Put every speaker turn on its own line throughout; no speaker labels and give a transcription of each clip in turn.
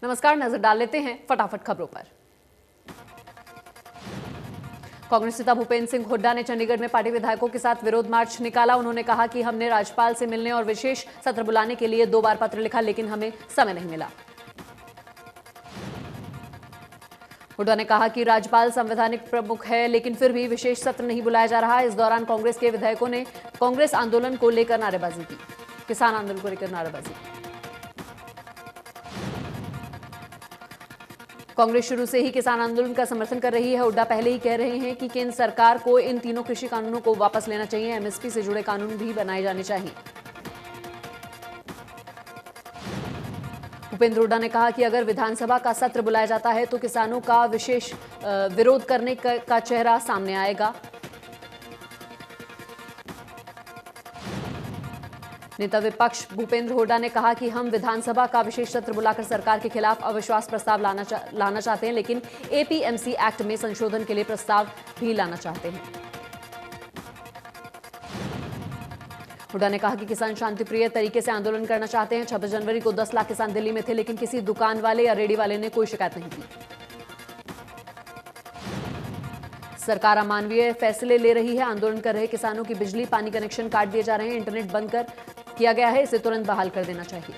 नमस्कार, नजर डाल लेते हैं फटाफट खबरों पर। कांग्रेस नेता भूपेंद्र सिंह हुड्डा ने चंडीगढ़ में पार्टी विधायकों के साथ विरोध मार्च निकाला। उन्होंने कहा कि हमने राज्यपाल से मिलने और विशेष सत्र बुलाने के लिए 2 बार पत्र लिखा, लेकिन हमें समय नहीं मिला। हुड्डा ने कहा कि राज्यपाल संवैधानिक प्रमुख है, लेकिन फिर भी विशेष सत्र नहीं बुलाया जा रहा। इस दौरान कांग्रेस के विधायकों ने कांग्रेस आंदोलन को लेकर नारेबाजी की, किसान आंदोलन को लेकर नारेबाजी की। कांग्रेस शुरू से ही किसान आंदोलन का समर्थन कर रही है। हुड्डा पहले ही कह रहे हैं कि केंद्र सरकार को इन तीनों कृषि कानूनों को वापस लेना चाहिए। एमएसपी से जुड़े कानून भी बनाए जाने चाहिए। भूपेंद्र हुड्डा ने कहा कि अगर विधानसभा का सत्र बुलाया जाता है तो किसानों का विशेष विरोध करने का चेहरा सामने आएगा। नेता विपक्ष भूपेंद्र हुड्डा ने कहा कि हम विधानसभा का विशेष सत्र बुलाकर सरकार के खिलाफ अविश्वास प्रस्ताव लाना चाहते हैं, लेकिन एपीएमसी एक्ट में संशोधन के लिए प्रस्ताव भी लाना चाहते हैं। हुड्डा ने कहा कि किसान शांतिप्रिय तरीके से आंदोलन करना चाहते हैं। 26 जनवरी को 10 लाख किसान दिल्ली में थे, लेकिन किसी दुकान वाले या रेडी वाले ने कोई शिकायत नहीं की। सरकार अमानवीय फैसले ले रही है। आंदोलन कर रहे किसानों की बिजली पानी कनेक्शन काट दिए जा रहे हैं। इंटरनेट बंद कर किया गया है, इसे तुरंत बहाल कर देना चाहिए।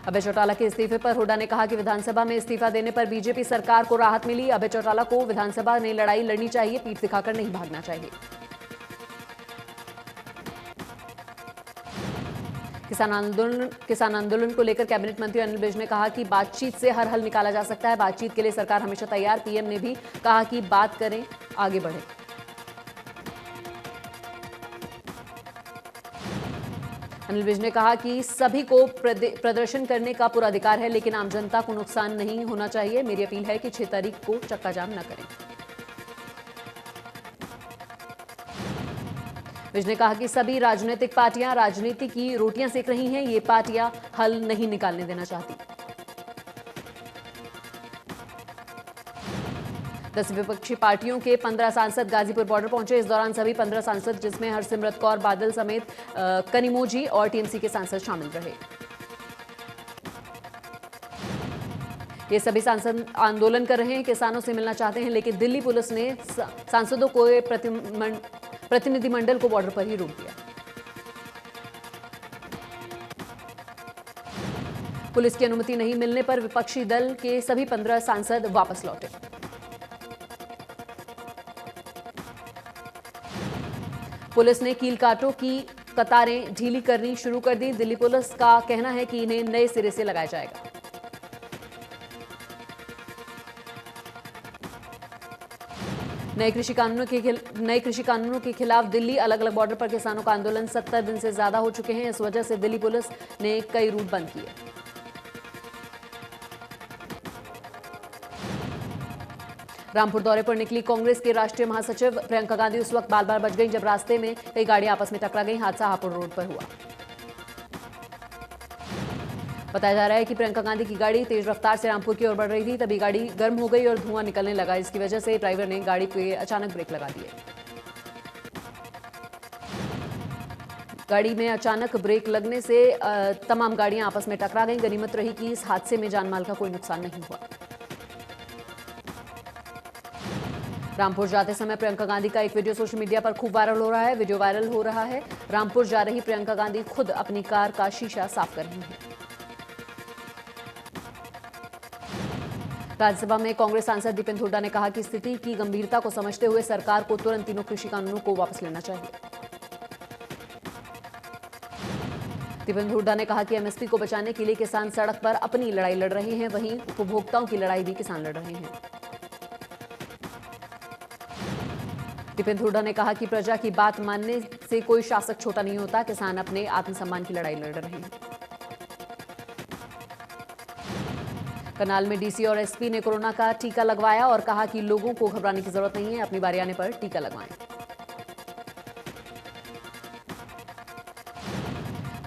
अभय चौटाला के इस्तीफे पर हुड्डा ने कहा कि विधानसभा में इस्तीफा देने पर बीजेपी सरकार को राहत मिली। अभय चौटाला को विधानसभा में लड़ाई लड़नी चाहिए, पीठ दिखाकर नहीं भागना चाहिए। किसान आंदोलन को लेकर कैबिनेट मंत्री अनिल विज ने कहा कि बातचीत से हर हल निकाला जा सकता है। बातचीत के लिए सरकार हमेशा तैयार। पीएम ने भी कहा कि बात करें, आगे बढ़ें। अनिल विज ने कहा कि सभी को प्रदर्शन करने का पूरा अधिकार है, लेकिन आम जनता को नुकसान नहीं होना चाहिए। मेरी अपील है कि 6 तारीख को चक्का जाम न करें। विज ने कहा कि सभी राजनीतिक पार्टियां राजनीति की रोटियां सेक रही हैं। ये पार्टियां हल नहीं निकालने देना चाहती। 10 विपक्षी पार्टियों के 15 सांसद गाजीपुर बॉर्डर पहुंचे। इस दौरान सभी 15 सांसद, जिसमें हरसिमरत कौर बादल समेत कनिमोझी और टीएमसी के सांसद शामिल रहे। ये सभी सांसद आंदोलन कर रहे हैं, किसानों से मिलना चाहते हैं, लेकिन दिल्ली पुलिस ने सांसदों को प्रतिनिधिमंडल को बॉर्डर पर ही रोक दिया। पुलिस की अनुमति नहीं मिलने पर विपक्षी दल के सभी 15 सांसद वापस लौटे। पुलिस ने कील कांटों की कतारें ढीली करनी शुरू कर दी। दिल्ली पुलिस का कहना है कि इन्हें नए सिरे से लगाया जाएगा। नए कृषि कानूनों के खिलाफ दिल्ली अलग अलग बॉर्डर पर किसानों का आंदोलन 70 दिन से ज्यादा हो चुके हैं। इस वजह से दिल्ली पुलिस ने कई रूट बंद किए। रामपुर दौरे पर निकली कांग्रेस के राष्ट्रीय महासचिव प्रियंका गांधी उस वक्त बाल बाल बच गईं जब रास्ते में कई गाड़ियां आपस में टकरा गईं। हादसा हापुड़ रोड पर हुआ। बताया जा रहा है कि प्रियंका गांधी की गाड़ी तेज रफ्तार से रामपुर की ओर बढ़ रही थी, तभी गाड़ी गर्म हो गई और धुआं निकलने लगा। इसकी वजह से ड्राइवर ने गाड़ी पे अचानक ब्रेक लगा दिए। गाड़ी में अचानक ब्रेक लगने से तमाम गाड़ियां आपस में टकरा गईं। गनीमत रही कि इस हादसे में जानमाल का कोई नुकसान नहीं हुआ। रामपुर जाते समय प्रियंका गांधी का एक वीडियो सोशल मीडिया पर खूब वायरल हो रहा है। वीडियो वायरल हो रहा है, रामपुर जा रही प्रियंका गांधी खुद अपनी कार का शीशा साफ कर रही हैं। राज्यसभा में कांग्रेस सांसद दीपेंद्र हुड्डा ने कहा कि स्थिति की गंभीरता को समझते हुए सरकार को तुरंत तीनों कृषि कानूनों को वापस लेना चाहिए। दीपेंद्र हुड्डा ने कहा कि एमएसपी को बचाने के लिए किसान सड़क पर अपनी लड़ाई लड़ रहे हैं, वहीं उपभोक्ताओं की लड़ाई भी किसान लड़ रहे हैं। दीपेंद्र हुड्डा ने कहा कि प्रजा की बात मानने से कोई शासक छोटा नहीं होता। किसान अपने आत्मसम्मान की लड़ाई लड़ रहे हैं। करनाल में डीसी और एसपी ने कोरोना का टीका लगवाया और कहा कि लोगों को घबराने की जरूरत नहीं है, अपनी बारी आने पर टीका लगवाएं।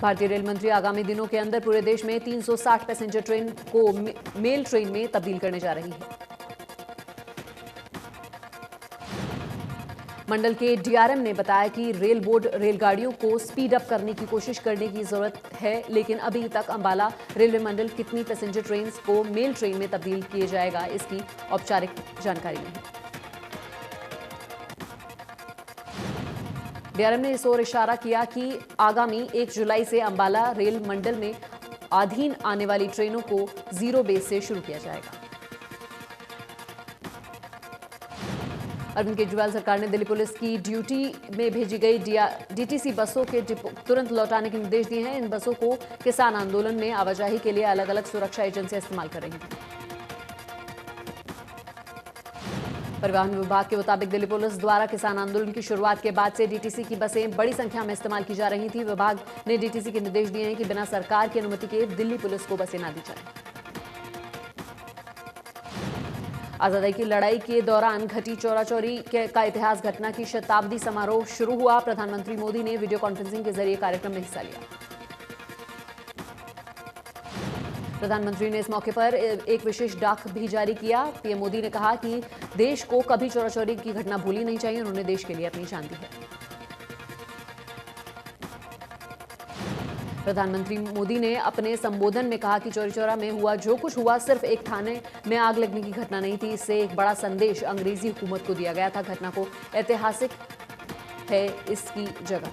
भारतीय रेल मंत्री आगामी दिनों के अंदर पूरे देश में 360 पैसेंजर ट्रेन को मेल ट्रेन में तब्दील करने जा रही है। मंडल के डीआरएम ने बताया कि रेल बोर्ड रेलगाड़ियों को स्पीड अप करने की कोशिश करने की जरूरत है, लेकिन अभी तक अंबाला रेलवे मंडल कितनी पैसेंजर ट्रेन को मेल ट्रेन में तब्दील किया जाएगा, इसकी औपचारिक जानकारी नहीं। डीआरएम ने इस ओर इशारा किया कि आगामी 1 जुलाई से अंबाला रेल मंडल में अधीन आने वाली ट्रेनों को जीरो बेस से शुरू किया जाएगा। अरविंद केजरीवाल सरकार ने दिल्ली पुलिस की ड्यूटी में भेजी गई डीटीसी बसों के तुरंत लौटाने के निर्देश दिए हैं। इन बसों को किसान आंदोलन में आवाजाही के लिए अलग अलग सुरक्षा एजेंसियां इस्तेमाल कर रही हैं। परिवहन विभाग के मुताबिक दिल्ली पुलिस द्वारा किसान आंदोलन की शुरुआत के बाद से डीटीसी की बसें बड़ी संख्या में इस्तेमाल की जा रही थी। विभाग ने डीटीसी के निर्देश दिए हैं कि बिना सरकार की अनुमति के दिल्ली पुलिस को बसें न दी जाएं। आजादी की लड़ाई के दौरान घटी चौराचौरी का इतिहास घटना की शताब्दी समारोह शुरू हुआ। प्रधानमंत्री मोदी ने वीडियो कॉन्फ्रेंसिंग के जरिए कार्यक्रम में हिस्सा लिया। प्रधानमंत्री ने इस मौके पर एक विशेष डाक भी जारी किया। पीएम मोदी ने कहा कि देश को कभी चौराचौरी की घटना भूलनी नहीं चाहिए। उन्होंने देश के लिए अपनी जान दी है। प्रधानमंत्री मोदी ने अपने संबोधन में कहा कि चौरी चौरा में हुआ जो कुछ हुआ सिर्फ एक थाने में आग लगने की घटना नहीं थी। इससे एक बड़ा संदेश अंग्रेजी हुकूमत को दिया गया था। घटना को ऐतिहासिक है इसकी जगह।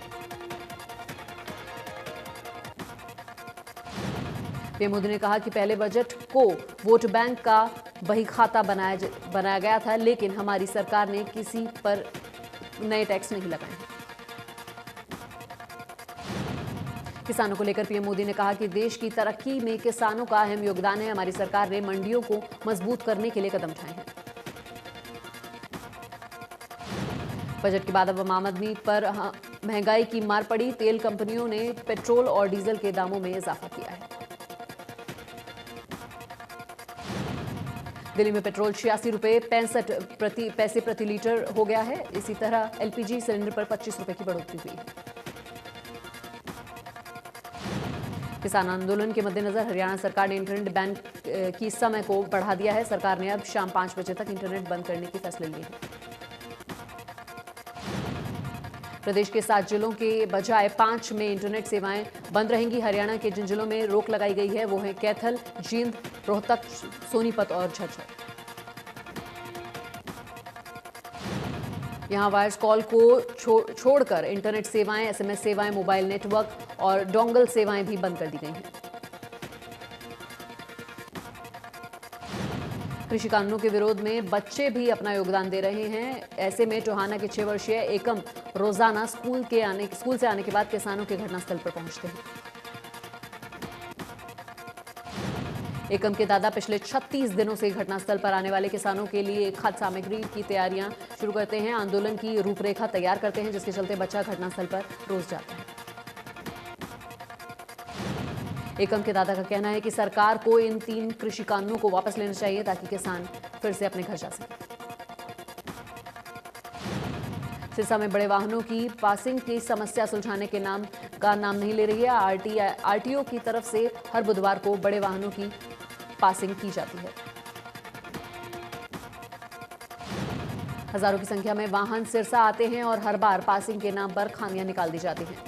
पीएम मोदी ने कहा कि पहले बजट को वोट बैंक का बही खाता बनाया गया था, लेकिन हमारी सरकार ने किसी पर नए टैक्स नहीं लगाए। किसानों को लेकर पीएम मोदी ने कहा कि देश की तरक्की में किसानों का अहम योगदान है। हमारी सरकार ने मंडियों को मजबूत करने के लिए कदम उठाए हैं। बजट के बाद अब आम आदमी पर महंगाई की मार पड़ी। तेल कंपनियों ने पेट्रोल और डीजल के दामों में इजाफा किया है। दिल्ली में पेट्रोल 86 रुपये 65 पैसे प्रति लीटर हो गया है। इसी तरह एलपीजी सिलेंडर पर 25 रुपये की बढ़ोतरी हुई है। किसान आंदोलन के मद्देनजर हरियाणा सरकार ने इंटरनेट बैन की समय को बढ़ा दिया है। सरकार ने अब शाम 5 बजे तक इंटरनेट बंद करने के फैसले लिए हैं। प्रदेश के 7 जिलों के बजाय 5 में इंटरनेट सेवाएं बंद रहेंगी। हरियाणा के जिन जिलों में रोक लगाई गई है वो है कैथल, जींद, रोहतक, सोनीपत और झज्जर। यहां वायर्स कॉल को छोड़कर इंटरनेट सेवाएं, एसएमएस सेवाएं, मोबाइल नेटवर्क और डोंगल सेवाएं भी बंद कर दी गई हैं। कृषि कानूनों के विरोध में बच्चे भी अपना योगदान दे रहे हैं। ऐसे में टोहाना के 6 वर्षीय एकम रोजाना स्कूल से आने के बाद किसानों के घटनास्थल पर पहुंचते हैं। एकम के दादा पिछले 36 दिनों से घटनास्थल पर आने वाले किसानों के लिए खाद्य सामग्री की तैयारियां शुरू करते हैं, आंदोलन की रूपरेखा तैयार करते हैं, जिसके चलते बच्चा घटनास्थल पर रोज जाता है। एकम के दादा का कहना है कि सरकार को इन 3 कृषि कानूनों को वापस लेना चाहिए ताकि किसान फिर से अपने घर जा सके। सिरसा में बड़े वाहनों की पासिंग की समस्या सुलझाने के नाम नहीं ले रही है। आरटीओ की तरफ से हर बुधवार को बड़े वाहनों की पासिंग की जाती है। हजारों की संख्या में वाहन सिरसा आते हैं और हर बार पासिंग के नाम पर खामियां निकाल दी जाती हैं।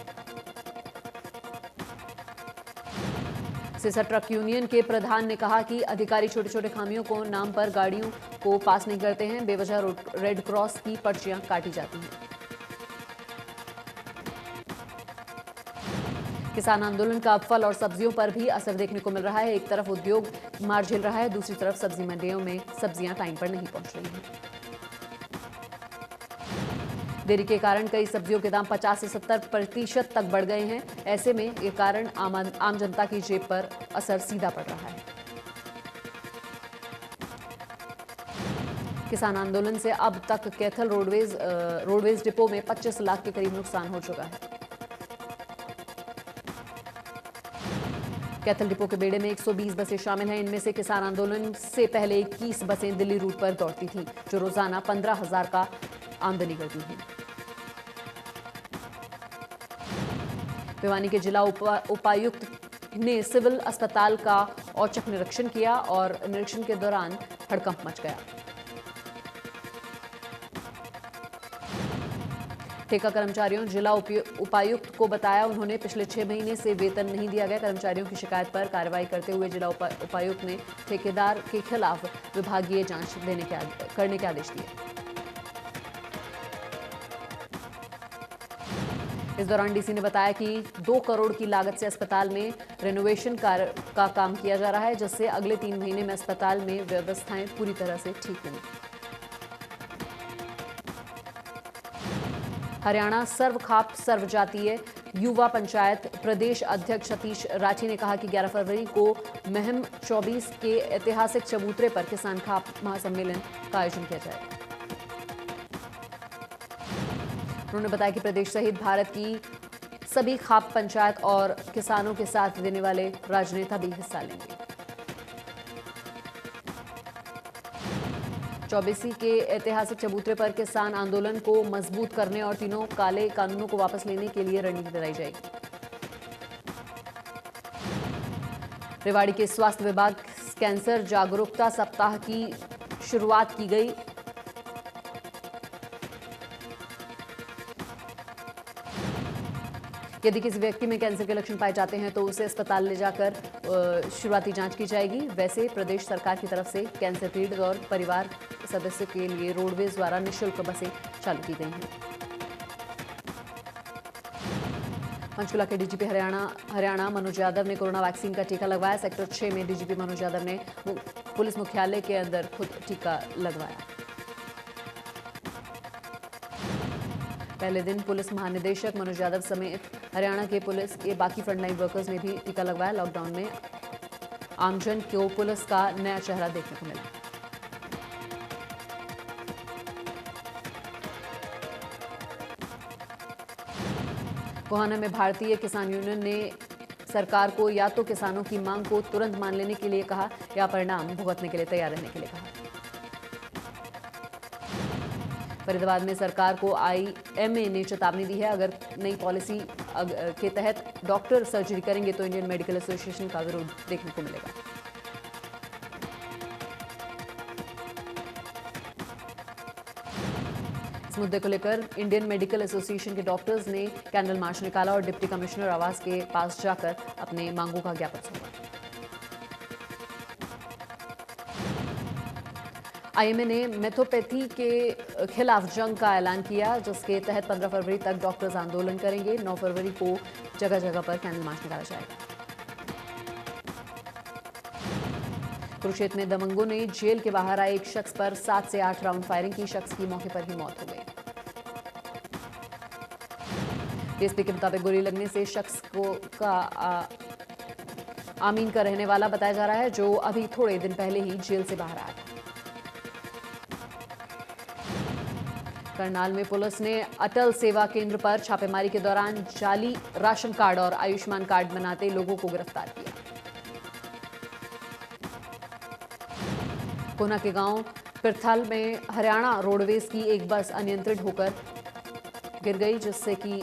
सिरसा ट्रक यूनियन के प्रधान ने कहा कि अधिकारी छोटे छोटे खामियों को नाम पर गाड़ियों को पास नहीं करते हैं। बेवजह रेड क्रॉस की पर्चियां काटी जाती हैं। किसान आंदोलन का अब फल और सब्जियों पर भी असर देखने को मिल रहा है। एक तरफ उद्योग मार झेल रहा है, दूसरी तरफ सब्जी मंडियों में सब्जियां टाइम पर नहीं पहुंच रही हैं। देरी के कारण कई सब्जियों के दाम 50 से 70% तक बढ़ गए हैं। ऐसे में ये कारण आम जनता की जेब पर असर सीधा पड़ रहा है। किसान आंदोलन से अब तक कैथल रोडवेज डिपो में 25 लाख के करीब नुकसान हो चुका है। कैथल डिपो के बेड़े में 120 बसें शामिल हैं। इनमें से किसान आंदोलन से पहले 21 बसें दिल्ली रूट पर दौड़ती थी, जो रोजाना 15,000 का आमदनी करती थी। भिवानी के जिला उपायुक्त ने सिविल अस्पताल का औचक निरीक्षण किया और निरीक्षण के दौरान हड़कंप मच गया। ठेका कर्मचारियों जिला उपायुक्त को बताया, उन्होंने पिछले 6 महीने से वेतन नहीं दिया गया। कर्मचारियों की शिकायत पर कार्रवाई करते हुए जिला उपायुक्त ने ठेकेदार के खिलाफ विभागीय जांच करने के आदेश दिए। इस दौरान डीसी ने बताया कि 2 करोड़ की लागत से अस्पताल में रेनोवेशन कार्य का काम किया जा रहा है, जिससे अगले 3 महीने में अस्पताल में व्यवस्थाएं पूरी तरह से ठीक होंगी। हरियाणा सर्वखाप सर्वजातीय युवा पंचायत प्रदेश अध्यक्ष सतीश राठी ने कहा कि 11 फरवरी को महम 24 के ऐतिहासिक चबूतरे पर किसान खाप महासम्मेलन का आयोजन किया जाएगा। उन्होंने बताया कि प्रदेश सहित भारत की सभी खाप पंचायत और किसानों के साथ देने वाले राजनेता भी हिस्सा लेंगे। 24 के ऐतिहासिक चबूतरे पर किसान आंदोलन को मजबूत करने और तीनों काले कानूनों को वापस लेने के लिए रणनीति बनाई जाएगी। रेवाड़ी के स्वास्थ्य विभाग कैंसर जागरूकता सप्ताह की शुरुआत की गई। यदि किसी व्यक्ति में कैंसर के लक्षण पाए जाते हैं तो उसे अस्पताल ले जाकर शुरुआती जांच की जाएगी। वैसे प्रदेश सरकार की तरफ से कैंसर पीड़ित और परिवार सदस्य के लिए रोडवेज द्वारा निःशुल्क बसें चालू की गई हैं। पंचकुला के डीजीपी हरियाणा मनोज यादव ने कोरोना वैक्सीन का टीका लगवाया। सेक्टर 6 में डीजीपी मनोज यादव ने पुलिस मुख्यालय के अंदर खुद टीका लगवाया। पहले दिन पुलिस महानिदेशक मनोज यादव समेत हरियाणा के पुलिस के बाकी फ्रंटलाइन वर्कर्स ने भी टीका लगवाया। लॉकडाउन में आमजन को पुलिस का नया चेहरा देखने को मिला। गोहाना में भारतीय किसान यूनियन ने सरकार को या तो किसानों की मांग को तुरंत मान लेने के लिए कहा या परिणाम भुगतने के लिए तैयार रहने के लिए कहा। फरीदाबाद में सरकार को आईएमए ने चेतावनी दी है, अगर नई पॉलिसी के तहत डॉक्टर सर्जरी करेंगे तो इंडियन मेडिकल एसोसिएशन का विरोध देखने को मिलेगा। इस मुद्दे को लेकर इंडियन मेडिकल एसोसिएशन के डॉक्टर्स ने कैंडल मार्च निकाला और डिप्टी कमिश्नर आवास के पास जाकर अपने मांगों का ज्ञापन सौंपा। आईएमए ने मेथोपैथी के खिलाफ जंग का ऐलान किया, जिसके तहत 15 फरवरी तक डॉक्टर्स आंदोलन करेंगे। 9 फरवरी को जगह जगह पर कैंडल मार्च निकाला जाएगा। कुरुक्षेत्र में दबंगों ने जेल के बाहर आए एक शख्स पर 7 से 8 राउंड फायरिंग की। शख्स की मौके पर ही मौत हो गई। डीएसपी के मुताबिक गोली लगने से शख्स का आमीन का रहने वाला बताया जा रहा है, जो अभी थोड़े दिन पहले ही जेल से बाहर आया था। करनाल में पुलिस ने अटल सेवा केंद्र पर छापेमारी के दौरान जाली राशन कार्ड और आयुष्मान कार्ड बनाते लोगों को गिरफ्तार किया। कोना के गांव पिरथल में हरियाणा रोडवेज की एक बस अनियंत्रित होकर गिर गई, जिससे कि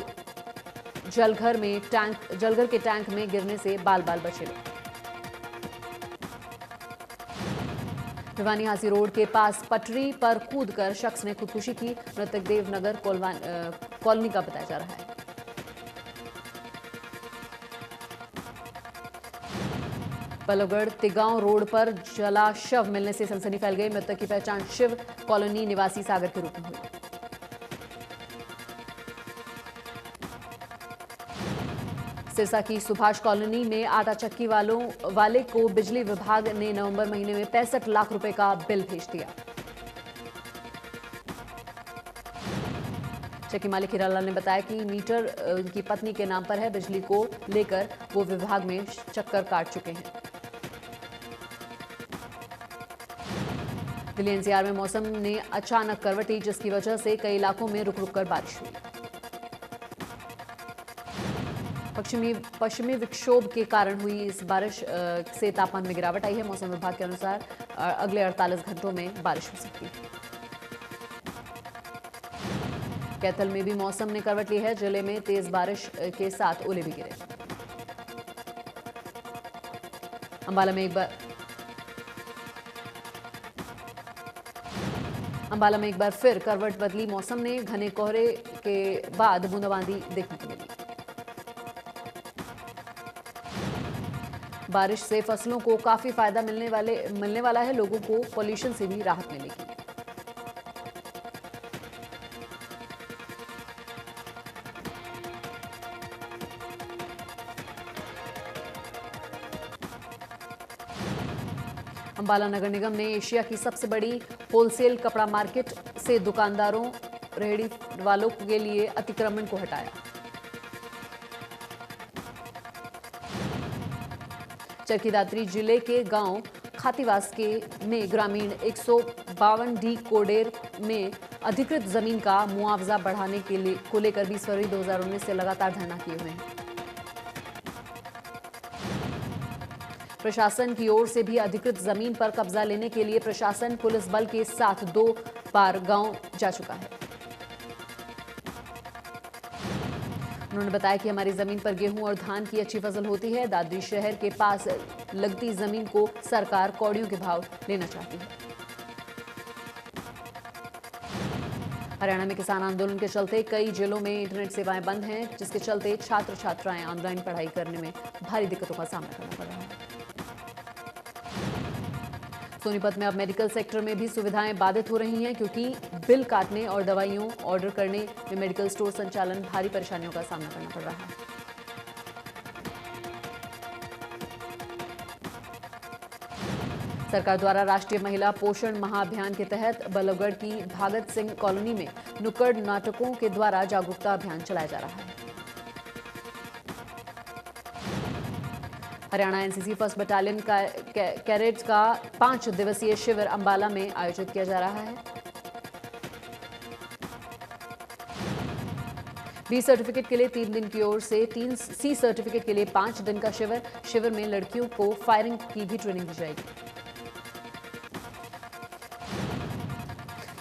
जलघर के टैंक में गिरने से बाल बाल बचे लोग। भिवानी हांसी रोड के पास पटरी पर कूदकर शख्स ने खुदकुशी की। मृतक देवनगर कॉलोनी का बताया जा रहा है। पलोगढ़ तिगांव रोड पर जला शव मिलने से सनसनी फैल गई। मृतक की पहचान शिव कॉलोनी निवासी सागर के रूप में हुई। सिरसा की सुभाष कॉलोनी में आटा चक्की वाले को बिजली विभाग ने नवंबर महीने में 65 लाख रुपए का बिल भेज दिया। चक्की मालिक हीरालाल ने बताया कि मीटर उनकी पत्नी के नाम पर है। बिजली को लेकर वो विभाग में चक्कर काट चुके हैं। दिल्ली एनसीआर में मौसम ने अचानक करवट ली, जिसकी वजह से कई इलाकों में रुक रुक कर बारिश हुई। पश्चिमी विक्षोभ के कारण हुई इस बारिश से तापमान में गिरावट आई है। मौसम विभाग के अनुसार अगले 48 घंटों में बारिश हो सकती है। कैथल में भी मौसम ने करवट ली है। जिले में तेज बारिश के साथ ओले भी गिरे। अंबाला में एक बार फिर करवट बदली। मौसम ने घने कोहरे के बाद बूंदाबांदी देखने को मिली। बारिश से फसलों को काफी फायदा मिलने वाला है। लोगों को पॉल्यूशन से भी राहत मिलेगी। अंबाला नगर निगम ने एशिया की सबसे बड़ी होलसेल कपड़ा मार्केट से दुकानदारों, रेहड़ी वालों के लिए अतिक्रमण को हटाया। चरखी-दादरी जिले के गांव खातीवास में ग्रामीण 152D कोडेर में अधिकृत जमीन का मुआवजा बढ़ाने को लेकर 20 फरवरी 2019 से लगातार धरना किए हुए हैं। प्रशासन की ओर से भी अधिकृत जमीन पर कब्जा लेने के लिए प्रशासन पुलिस बल के साथ 2 बार गांव जा चुका है। उन्होंने बताया कि हमारी जमीन पर गेहूं और धान की अच्छी फसल होती है। दादरी शहर के पास लगती जमीन को सरकार कौड़ियों के भाव लेना चाहती है। हरियाणा में किसान आंदोलन के चलते कई जिलों में इंटरनेट सेवाएं बंद हैं, जिसके चलते छात्र छात्राएं ऑनलाइन पढ़ाई करने में भारी दिक्कतों का सामना करना पड़ रहा है। सोनीपत में अब मेडिकल सेक्टर में भी सुविधाएं बाधित हो रही हैं, क्योंकि बिल काटने और दवाइयों ऑर्डर करने में मेडिकल स्टोर संचालन भारी परेशानियों का सामना करना पड़ रहा है। सरकार द्वारा राष्ट्रीय महिला पोषण महाअभियान के तहत बल्लभगढ़ की भागत सिंह कॉलोनी में नुक्कड़ नाटकों के द्वारा जागरूकता अभियान चलाया जा रहा है। हरियाणा एनसीसी फर्स्ट बटालियन का कैडेट्स का 5 दिवसीय शिविर अंबाला में आयोजित किया जा रहा है। बी सर्टिफिकेट के लिए 3 दिन की ओर से सी सर्टिफिकेट के लिए 5 दिन का शिविर में लड़कियों को फायरिंग की भी ट्रेनिंग दी जाएगी।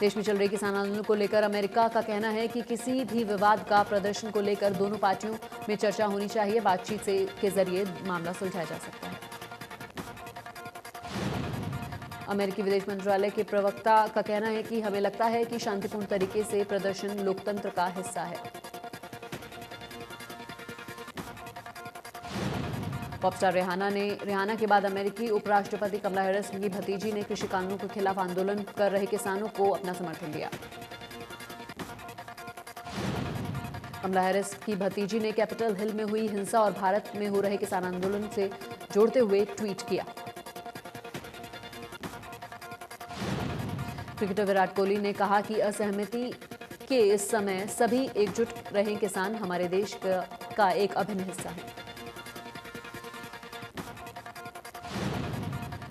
देश में चल रहे किसान आंदोलन को लेकर अमेरिका का कहना है कि किसी भी विवाद का प्रदर्शन को लेकर दोनों पार्टियों में चर्चा होनी चाहिए। बातचीत के जरिए मामला सुलझाया जा सकता है। अमेरिकी विदेश मंत्रालय के प्रवक्ता का कहना है कि हमें लगता है कि शांतिपूर्ण तरीके से प्रदर्शन लोकतंत्र का हिस्सा है। पॉपस्टार रिहाना के बाद अमेरिकी उपराष्ट्रपति कमला हैरिस की भतीजी ने कृषि कानूनों के खिलाफ आंदोलन कर रहे किसानों को अपना समर्थन दिया। कमला हैरिस की भतीजी ने कैपिटल हिल में हुई हिंसा और भारत में हो रहे किसान आंदोलन से जोड़ते हुए ट्वीट किया। क्रिकेटर विराट कोहली ने कहा कि असहमति के इस समय सभी एकजुट रहें, किसान हमारे देश का एक अभिन्न हिस्सा है।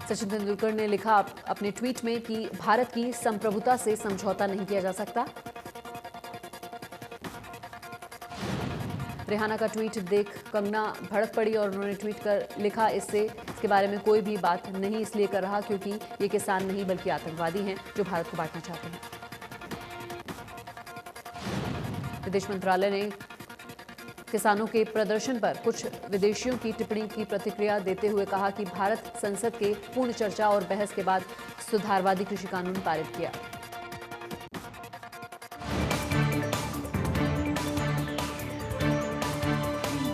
सचिन तेंदुलकर ने लिखा अपने ट्वीट में कि भारत की संप्रभुता से समझौता नहीं किया जा सकता। रिहाना का ट्वीट देख कंगना भड़क पड़ी और उन्होंने ट्वीट कर लिखा, इसके बारे में कोई भी बात नहीं इसलिए कर रहा क्योंकि ये किसान नहीं बल्कि आतंकवादी हैं जो भारत को बांटना चाहते हैं। विदेश मंत्रालय ने किसानों के प्रदर्शन पर कुछ विदेशियों की टिप्पणी की प्रतिक्रिया देते हुए कहा कि भारत संसद के पूर्ण चर्चा और बहस के बाद सुधारवादी कृषि कानून पारित किया।